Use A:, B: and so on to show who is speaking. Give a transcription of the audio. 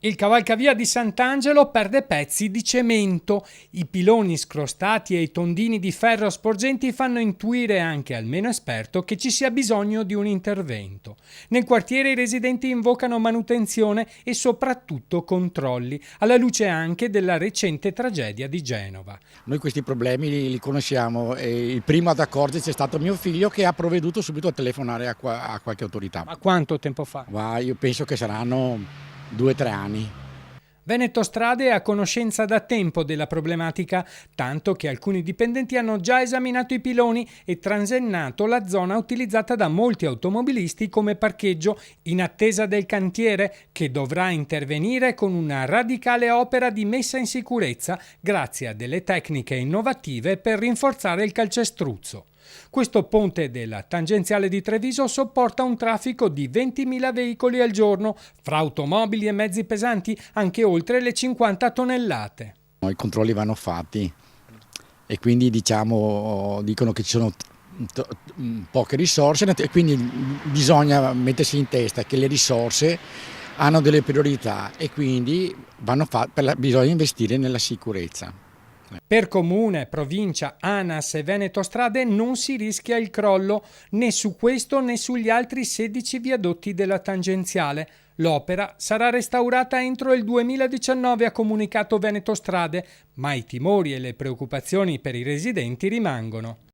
A: Il cavalcavia di Sant'Angelo perde pezzi di cemento. I piloni scrostati e i tondini di ferro sporgenti fanno intuire anche al meno esperto che ci sia bisogno di un intervento. Nel quartiere i residenti invocano manutenzione e soprattutto controlli, alla luce anche della recente tragedia di Genova.
B: Noi questi problemi li conosciamo e il primo ad accorgersi è stato mio figlio, che ha provveduto subito a telefonare a qualche autorità.
A: Ma quanto tempo fa?
B: Ma io penso che saranno 2 o 3 anni.
A: Veneto Strade è a conoscenza da tempo della problematica, tanto che alcuni dipendenti hanno già esaminato i piloni e transennato la zona utilizzata da molti automobilisti come parcheggio, in attesa del cantiere che dovrà intervenire con una radicale opera di messa in sicurezza grazie a delle tecniche innovative per rinforzare il calcestruzzo. Questo ponte della tangenziale di Treviso sopporta un traffico di 20.000 veicoli al giorno, fra automobili e mezzi pesanti anche oltre le 50 tonnellate.
B: I controlli vanno fatti e quindi dicono che ci sono poche risorse e quindi bisogna mettersi in testa che le risorse hanno delle priorità e quindi bisogna investire nella sicurezza.
A: Per Comune, Provincia, ANAS e Veneto Strade non si rischia il crollo né su questo né sugli altri 16 viadotti della tangenziale. L'opera sarà restaurata entro il 2019, ha comunicato Veneto Strade, ma i timori e le preoccupazioni per i residenti rimangono.